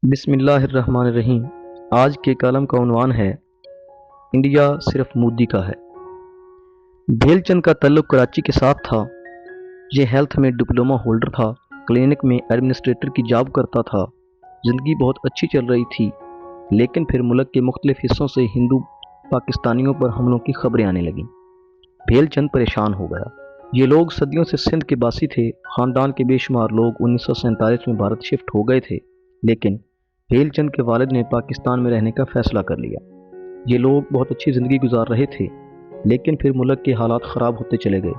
بسم اللہ الرحمن الرحیم۔ آج کے کالم کا عنوان ہے انڈیا صرف مودی کا ہے۔ بھیل چند کا تعلق کراچی کے ساتھ تھا۔ یہ ہیلتھ میں ڈپلومہ ہولڈر تھا، کلینک میں ایڈمنسٹریٹر کی جاب کرتا تھا۔ زندگی بہت اچھی چل رہی تھی، لیکن پھر ملک کے مختلف حصوں سے ہندو پاکستانیوں پر حملوں کی خبریں آنے لگیں۔ بھیل چند پریشان ہو گیا۔ یہ لوگ صدیوں سے سندھ کے باسی تھے۔ خاندان کے بے شمار لوگ 1947 میں بھارت شفٹ ہو گئے تھے، لیکن بھیل چند کے والد نے پاکستان میں رہنے کا فیصلہ کر لیا۔ یہ لوگ بہت اچھی زندگی گزار رہے تھے، لیکن پھر ملک کے حالات خراب ہوتے چلے گئے۔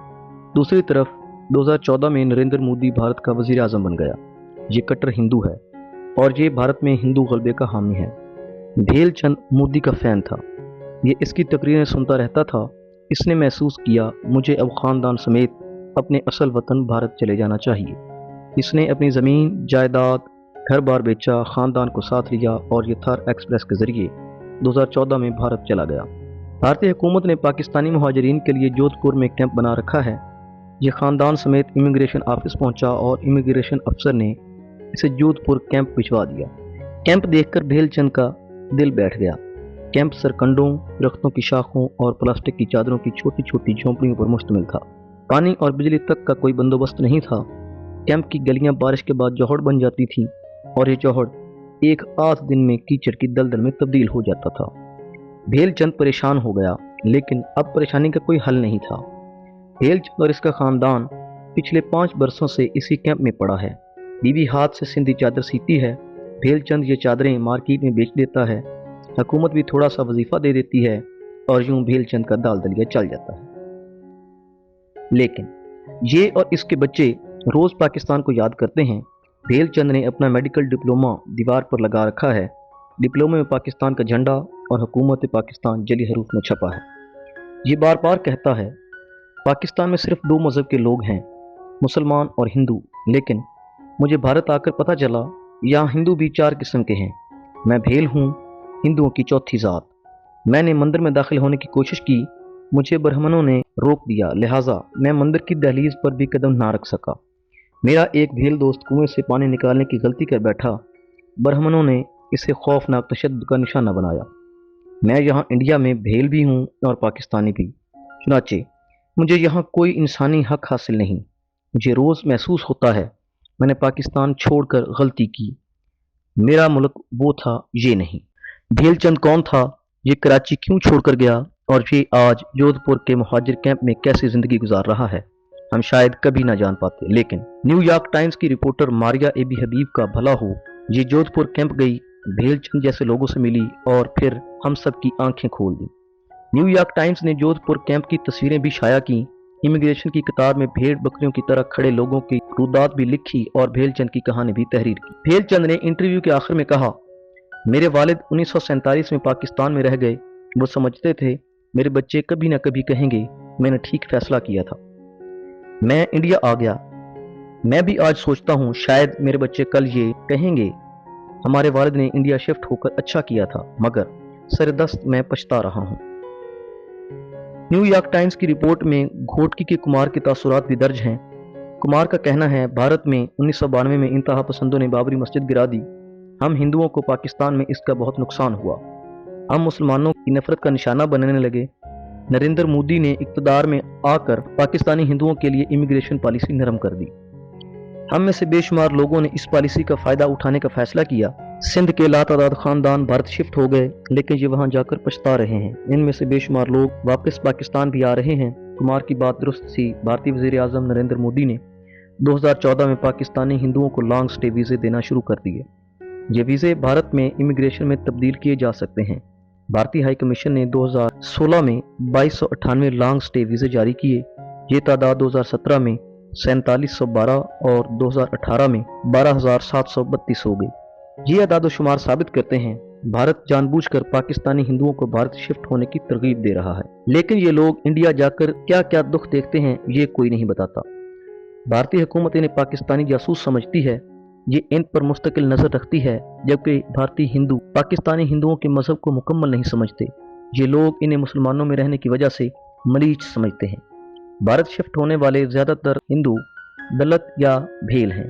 دوسری طرف 2014 میں نریندر مودی بھارت کا وزیر اعظم بن گیا۔ یہ کٹر ہندو ہے اور یہ بھارت میں ہندو غلبے کا حامی ہے۔ بھیل چند مودی کا فین تھا۔ یہ اس کی تقریریں سنتا رہتا تھا۔ اس نے محسوس کیا مجھے اب خاندان سمیت اپنے اصل وطن بھارت چلے جانا چاہیے۔ اس نے اپنی زمین، جائیداد، گھر بار بیچا، خاندان کو ساتھ لیا اور یہ تھار ایکسپریس کے ذریعے 2014 میں بھارت چلا گیا۔ بھارتی حکومت نے پاکستانی مہاجرین کے لیے جودھ پور میں کیمپ بنا رکھا ہے۔ یہ خاندان سمیت امیگریشن آفس پہنچا اور امیگریشن افسر نے اسے جودھ پور کیمپ بھجوا دیا۔ کیمپ دیکھ کر بھیل چند کا دل بیٹھ گیا۔ کیمپ سرکنڈوں، درختوں کی شاخوں اور پلاسٹک کی چادروں کی چھوٹی چھوٹی جھونپڑیوں پر مشتمل تھا۔ پانی اور بجلی تک کا کوئی بندوبست نہیں تھا۔ کیمپ کی گلیاں بارش کے بعد جوہڑ بن جاتی تھیں اور یہ جوہڑ ایک آدھ دن میں کیچڑ کی دلدل میں تبدیل ہو جاتا تھا۔ بھیل چند پریشان ہو گیا، لیکن اب پریشانی کا کوئی حل نہیں تھا۔ بھیل چند اور اس کا خاندان پچھلے 5 برسوں سے اسی کیمپ میں پڑا ہے۔ بیوی ہاتھ سے سندھی چادر سیتی ہے۔ بھیل چند یہ چادریں مارکیٹ میں بیچ دیتا ہے۔ حکومت بھی تھوڑا سا وظیفہ دے دیتی ہے اور یوں بھیل چند کا دال دلیا چل جاتا ہے۔ لیکن یہ اور اس کے بچے روز پاکستان کو یاد کرتے ہیں۔ بھیل چند نے اپنا میڈیکل ڈپلومہ دیوار پر لگا رکھا ہے۔ ڈپلومے میں پاکستان کا جھنڈا اور حکومت پاکستان جلی حروف میں چھپا ہے۔ یہ بار بار کہتا ہے پاکستان میں صرف 2 مذہب کے لوگ ہیں، مسلمان اور ہندو، لیکن مجھے بھارت آ کر پتہ چلا یہاں ہندو بھی 4 قسم کے ہیں۔ میں بھیل ہوں، ہندوؤں کی چوتھی ذات۔ میں نے مندر میں داخل ہونے کی کوشش کی، مجھے برہمنوں نے روک دیا، لہٰذا میں مندر کی دہلیز پر بھی قدم نہ رکھ سکا۔ میرا ایک بھیل دوست کنویں سے پانی نکالنے کی غلطی کر بیٹھا۔ برہمنوں نے اسے خوفناک تشدد کا نشانہ بنایا۔ میں یہاں انڈیا میں بھیل بھی ہوں اور پاکستانی بھی، چنانچہ مجھے یہاں کوئی انسانی حق حاصل نہیں۔ مجھے روز محسوس ہوتا ہے میں نے پاکستان چھوڑ کر غلطی کی۔ میرا ملک وہ تھا، یہ نہیں۔ بھیل چند کون تھا؟ یہ کراچی کیوں چھوڑ کر گیا؟ اور یہ آج جودھ پور کے مہاجر کیمپ میں کیسی زندگی گزار رہا ہے، ہم شاید کبھی نہ جان پاتے۔ لیکن نیو یارک ٹائمز کی رپورٹر ماریا اے بی حبیب کا بھلا ہو، یہ جودھ پور کیمپ گئی، بھیل چند جیسے لوگوں سے ملی اور پھر ہم سب کی آنکھیں کھول دیں۔ نیو یارک ٹائمز نے جودھ پور کیمپ کی تصویریں بھی شائع کی۔ امیگریشن کی قطار میں بھیڑ بکریوں کی طرح کھڑے لوگوں کی رودات بھی لکھی اور بھیل چند کی کہانی بھی تحریر کی۔ بھیل چند نے انٹرویو کے آخر میں کہا، میرے والد 1947 میں پاکستان میں رہ گئے۔ وہ سمجھتے تھے میرے بچے کبھی نہ کبھی کہیں گے میں نے ٹھیک فیصلہ کیا تھا۔ میں انڈیا آ گیا۔ میں بھی آج سوچتا ہوں شاید میرے بچے کل یہ کہیں گے ہمارے والد نے انڈیا شفٹ ہو کر اچھا کیا تھا، مگر سر دست میں پچھتا رہا ہوں۔ نیو یارک ٹائمز کی رپورٹ میں گھوٹکی کے کمار کے تاثرات بھی درج ہیں۔ کمار کا کہنا ہے بھارت میں 1992 میں انتہا پسندوں نے بابری مسجد گرا دی۔ ہم ہندوؤں کو پاکستان میں اس کا بہت نقصان ہوا۔ ہم مسلمانوں کی نفرت کا نشانہ بننے لگے۔ نریندر مودی نے اقتدار میں آ کر پاکستانی ہندوؤں کے لیے امیگریشن پالیسی نرم کر دی۔ ہم میں سے بے شمار لوگوں نے اس پالیسی کا فائدہ اٹھانے کا فیصلہ کیا۔ سندھ کے لاتعداد خاندان بھارت شفٹ ہو گئے، لیکن یہ وہاں جا کر پچھتا رہے ہیں۔ ان میں سے بے شمار لوگ واپس پاکستان بھی آ رہے ہیں۔ کمار کی بات درست تھی۔ بھارتی وزیر اعظم نریندر مودی نے 2014 میں پاکستانی ہندوؤں کو لانگ سٹے ویزے دینا شروع کر دیے۔ یہ ویزے بھارت میں امیگریشن میں تبدیل کیے جا سکتے ہیں۔ بھارتی ہائی کمیشن نے 2016 میں 2298 لانگ سٹے ویزے جاری کیے۔ یہ تعداد 2017 میں 4712 اور 2018 میں 12732 ہو گئی۔ یہ اعداد و شمار ثابت کرتے ہیں بھارت جان بوجھ کر پاکستانی ہندوؤں کو بھارت شفٹ ہونے کی ترغیب دے رہا ہے، لیکن یہ لوگ انڈیا جا کر کیا کیا دکھ دیکھتے ہیں یہ کوئی نہیں بتاتا۔ بھارتی حکومت انہیں پاکستانی جاسوس سمجھتی ہے، یہ ان پر مستقل نظر رکھتی ہے، جبکہ بھارتی ہندو پاکستانی ہندوؤں کے مذہب کو مکمل نہیں سمجھتے۔ یہ لوگ انہیں مسلمانوں میں رہنے کی وجہ سے ملیچ سمجھتے ہیں۔ بھارت شفٹ ہونے والے زیادہ تر ہندو دلت یا بھیل ہیں۔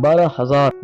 12,000